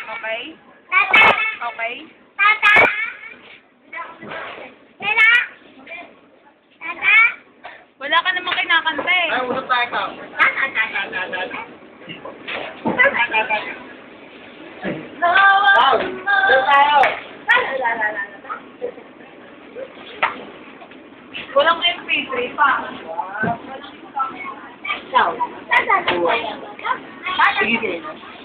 Okay? Tata! Okay? Tata! Tata! Tata! Wala ka namang kinakanta eh. Ay, usap tayo ka. Wow! Usap tayo! Walang MP3 pa. Tata! Sige, sige.